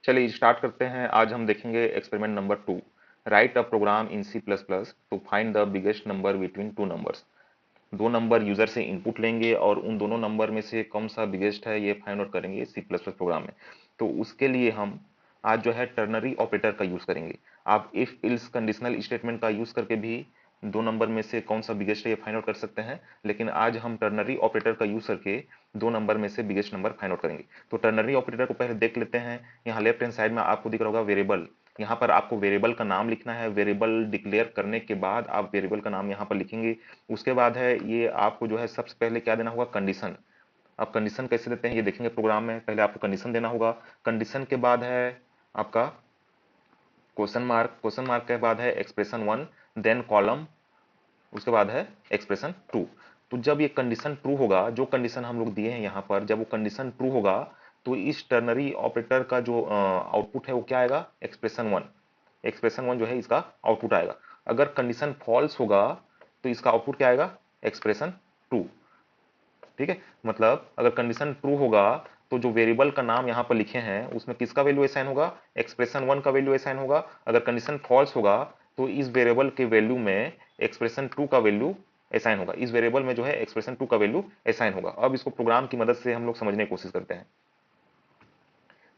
चलिए स्टार्ट करते हैं। आज हम देखेंगे experiment number 2। Write a program in C plus plus to find the biggest number between two numbers. दो नंबर यूजर से इनपुट लेंगे और उन दोनों नंबर में से कौन सा बिगेस्ट है ये फाइंड आउट करेंगे सी प्लस प्लस प्रोग्राम में। तो उसके लिए हम आज जो है टर्नरी ऑपरेटर का यूज करेंगे। आप इफ इल्स कंडीशनल स्टेटमेंट का यूज करके भी दो नंबर में से कौन सा बिगेस्ट है ये फाइंड आउट कर सकते हैं, लेकिन आज हम टर्नरी ऑपरेटर का यूज करके दो नंबर में से बिगेस्ट नंबर फाइंड आउट करेंगे। तो टर्नरी ऑपरेटर को पहले देख लेते हैं। यहाँ लेफ्ट हैंड साइड में आपको दिख रहा होगा वेरिएबल। यहाँ पर आपको वेरिएबल का नाम लिखना है। वेरिएबल डिक्लेयर करने के बाद आप वेरिएबल का नाम यहाँ पर लिखेंगे। उसके बाद है ये आपको जो है सबसे पहले क्या देना होगा, कंडीशन। आप कंडीशन कैसे देते हैं ये देखेंगे प्रोग्राम में। पहले आपको कंडीशन देना होगा। कंडीशन के बाद है आपका क्वेश्चन मार्क। क्वेश्चन मार्क के बाद है एक्सप्रेशन 1, देन कॉलम, उसके बाद है एक्सप्रेशन 2। तो जब ये कंडीशन ट्रू होगा, जो कंडीशन हम लोग दिए हैं यहाँ पर, जब वो कंडीशन ट्रू होगा तो इस टर्नरी ऑपरेटर का जो आउटपुट है वो क्या आएगा, एक्सप्रेशन 1। एक्सप्रेशन 1 जो है इसका आउटपुट आएगा। अगर कंडीशन फॉल्स होगा तो इसका आउटपुट क्या आएगा, एक्सप्रेशन 2। ठीक है, मतलब अगर कंडीशन ट्रू होगा तो जो वेरिएबल का नाम यहाँ पर लिखे हैं उसमें किसका वैल्यू असाइन होगा, एक्सप्रेशन 1 का वैल्यू असाइन होगा। अगर कंडीशन फॉल्स होगा तो इस वेरिएबल के वैल्यू में एक्सप्रेशन 2 का वैल्यू असाइन होगा। इस वेरिएबल में जो है एक्सप्रेशन 2 का वैल्यू असाइन होगा। अब इसको प्रोग्राम की मदद से हम लोग समझने की कोशिश करते हैं।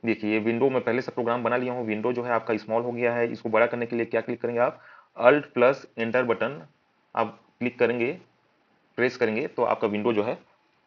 देखिए ये विंडो में पहले से प्रोग्राम बना लिया हूँ। विंडो जो है आपका स्मॉल हो गया है। इसको बड़ा करने के लिए क्या क्लिक करेंगे आप, अल्ट प्लस एंटर बटन आप क्लिक करेंगे, प्रेस करेंगे तो आपका विंडो जो है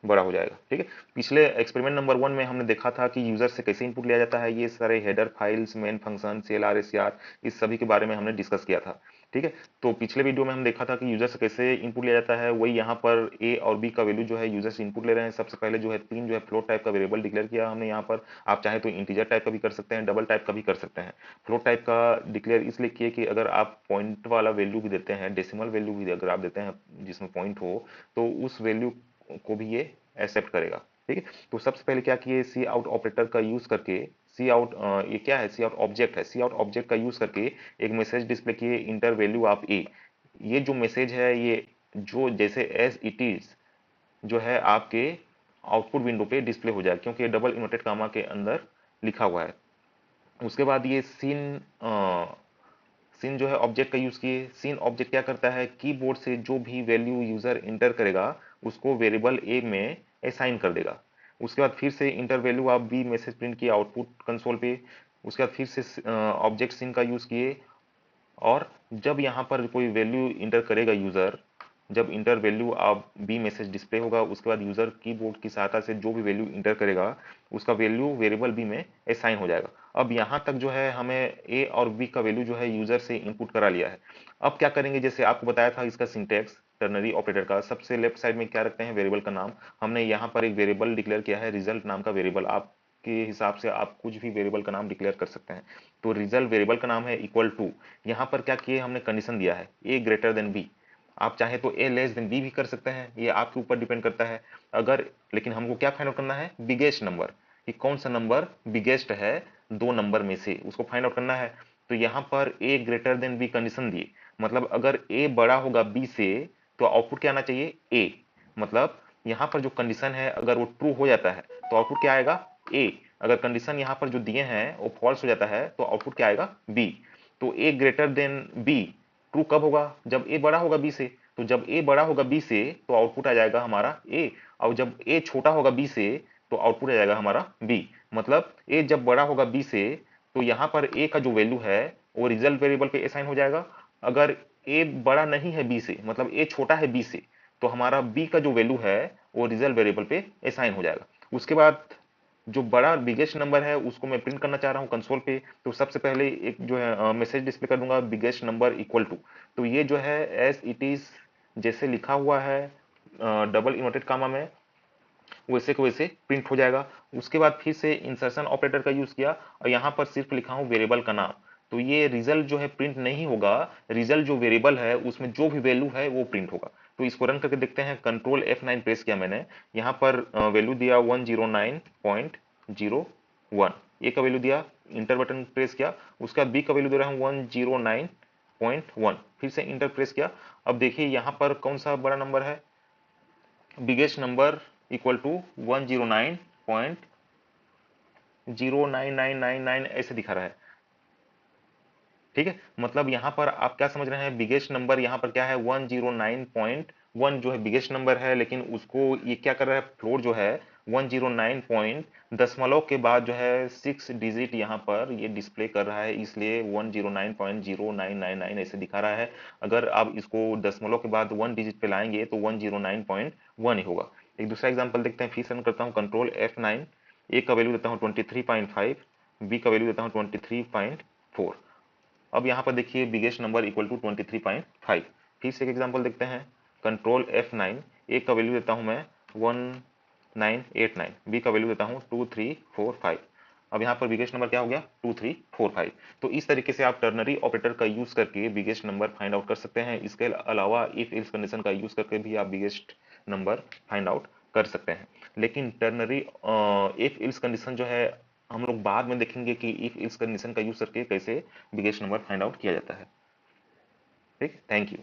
बड़ा हो जाएगा। ठीक है, पिछले एक्सपेरिमेंट नंबर 1 में हमने देखा था कि यूजर से कैसे इनपुट लिया जाता है। ये सारे header files, main function, CLR, SCR, इस सभी के बारे में हमने डिस्कस किया था। ठीक है, तो पिछले वीडियो में हम देखा था कि यूजर से कैसे इनपुट लिया जाता है। वही यहाँ पर ए और बी का वैल्यू जो है यूजर से इनपुट ले रहे हैं। सबसे पहले जो है तीन जो है फ्लोट टाइप का वेरिएबल डिक्लेयर किया हमने यहाँ पर। आप चाहे तो इंटीजर टाइप का भी कर सकते हैं, डबल टाइप का भी कर सकते हैं। फ्लोट टाइप का डिक्लेयर इसलिए किए कि अगर आप पॉइंट वाला वैल्यू भी देते हैं, डेसिमल वैल्यू भी अगर आप देते हैं जिसमें पॉइंट हो, तो उस वैल्यू को भी ये एक्सेप्ट करेगा। ठीक है, तो सबसे पहले क्या किए, सी आउट ऑपरेटर का यूज करके, सी आउट ये क्या है, सी आउट ऑब्जेक्ट है। सी आउट ऑब्जेक्ट का यूज करके एक मैसेज डिस्प्ले किए, इंटर वैल्यू ऑफ ए। ये जो मैसेज है ये जो जैसे एज इट इज जो है आपके आउटपुट विंडो पे डिस्प्ले हो जाए, क्योंकि ये डबल इन्वर्टेड कामा के अंदर लिखा हुआ है। उसके बाद ये सीन सीन जो है ऑब्जेक्ट का यूज किए। सीन ऑब्जेक्ट क्या करता है, कीबोर्ड से जो भी वैल्यू यूजर इंटर करेगा उसको वेरिएबल ए में असाइन कर देगा। उसके बाद फिर से इंटर वैल्यू आप बी मैसेज प्रिंट किए आउटपुट कंसोल पे। उसके बाद फिर से ऑब्जेक्ट सीन का यूज किए, और जब यहाँ पर कोई वैल्यू इंटर करेगा यूजर, जब इंटर वैल्यू आप बी मैसेज डिस्प्ले होगा, उसके बाद यूजर कीबोर्ड की सहायता से जो भी वैल्यू इंटर करेगा उसका वैल्यू वेरिएबल बी में असाइन हो जाएगा। अब यहाँ तक जो है हमें ए और बी का वैल्यू जो है यूजर से इनपुट करा लिया है। अब क्या करेंगे, जैसे आपको बताया था इसका सिंटेक्स टर्नरी ऑपरेटर का, सबसे लेफ्ट साइड में क्या रखते हैं, वेरिएबल का नाम। हमने यहाँ पर एक वेरिएबल डिक्लेयर किया है रिजल्ट नाम का वेरिएबल। आप के हिसाब से आप कुछ भी वेरिएबल का नाम डिक्लेयर कर सकते हैं। तो रिजल्ट वेरिएबल का नाम है इक्वल टू, यहाँ पर क्या किए हमने कंडीशन दिया है ए ग्रेटर देन बी। आप चाहे तो ए लेस देन बी भी कर सकते हैं, ये आपके ऊपर डिपेंड करता है। अगर लेकिन हमको क्या फाइंड आउट करना है, बिगेस्ट नंबर, कि कौन सा नंबर बिगेस्ट है दो नंबर में से, उसको फाइंड आउट करना है। तो यहाँ पर ए ग्रेटर देन बी कंडीशन दिए, मतलब अगर ए बड़ा होगा बी से तो आउटपुट क्या आना चाहिए, ए। मतलब यहाँ पर जो कंडीशन है अगर वो ट्रू हो जाता है तो आउटपुट क्या आएगा, ए। अगर कंडीशन यहाँ पर जो दिए हैं वो फॉल्स हो जाता है तो आउटपुट क्या आएगा, बी। तो ए ग्रेटर देन बी ट्रू कब होगा, जब ए बड़ा होगा बी से। तो जब ए बड़ा होगा बी से तो आउटपुट आ जाएगा हमारा ए, और जब ए छोटा होगा बी से तो आउटपुट आ जाएगा हमारा बी। मतलब ए जब बड़ा होगा बी से तो यहाँ पर ए का जो वैल्यू है वो रिजल्ट वेरिएबल पे असाइन हो जाएगा। अगर ए बड़ा नहीं है बी से, मतलब ए छोटा है बी से, तो हमारा बी का जो वैल्यू है वो रिजल्ट वेरिएबल पे असाइन हो जाएगा। उसके बाद जो बड़ा बिगेस्ट नंबर है उसको मैं प्रिंट करना चाह रहा हूँ कंसोल पे, तो सबसे पहले एक जो है मैसेज डिस्प्ले कर दूंगा बिगेस्ट नंबर इक्वल टू। तो ये जो है एज इट इज जैसे लिखा हुआ है डबल इन्वर्टेड कामा में, वैसे को वैसे प्रिंट हो जाएगा। उसके बाद फिर से इंसर्शन ऑपरेटर का यूज किया और यहाँ पर सिर्फ लिखा हूँ वेरिएबल का नाम। तो ये रिजल्ट जो है प्रिंट नहीं होगा, रिजल्ट जो वेरिएबल है उसमें जो भी वैल्यू है वो प्रिंट होगा। तो इसको रन करके देखते हैं। कंट्रोल F9 प्रेस किया मैंने, यहाँ पर वैल्यू दिया 109.01, ए का वैल्यू दिया, इंटर बटन प्रेस किया। उसके बाद बी का वैल्यू दे रहा हूँ 109.1, फिर से इंटर प्रेस किया। अब देखिए यहाँ पर कौन सा बड़ा नंबर है, बिगेस्ट नंबर इक्वल टू 109.1, 09999 ऐसे दिखा रहा है। ठीक है, मतलब यहाँ पर आप क्या समझ रहे हैं, बिगेस्ट नंबर यहाँ पर क्या है 109.1 जो है बिगेस्ट नंबर है, लेकिन उसको ये क्या कर रहा है, फ्लोट जो है 109 पॉइंट दशमलव के बाद जो है 6 डिजिट यहाँ पर ये डिस्प्ले कर रहा है, इसलिए 109.0999 ऐसे दिखा रहा है। अगर आप इसको दशमलव के बाद 1 डिजिट पे लाएंगे तो 109.1 ही होगा। एक दूसरा एग्जाम्पल देखते हैं, फिर से रन करता हूँ कंट्रोल F9। ए का वैल्यू देता हूँ 23.5, बी का वैल्यू देता हूँ 23.4। अब यहाँ पर देखिए बिगेस्ट नंबर इक्वल टू 23.5। फिर से एक एग्जांपल देखते हैं, कंट्रोल F9। ए का वैल्यू देता हूँ मैं 1989, बी का वैल्यू देता हूँ 2345। अब यहाँ पर बिगेस्ट नंबर क्या हो गया 2345। तो इस तरीके से आप टर्नरी ऑपरेटर का यूज करके बिगेस्ट नंबर फाइंड आउट कर सकते हैं। इसके अलावा इफ एल्स कंडीशन का यूज करके भी आप बिगेस्ट नंबर फाइंड आउट कर सकते हैं। लेकिन टर्नरी इफ एल्स कंडीशन जो है हम लोग बाद में देखेंगे कि इफ इस कंडीशन का यूज करके कैसे बिगेस्ट नंबर फाइंड आउट किया जाता है। ठीक, थैंक यू।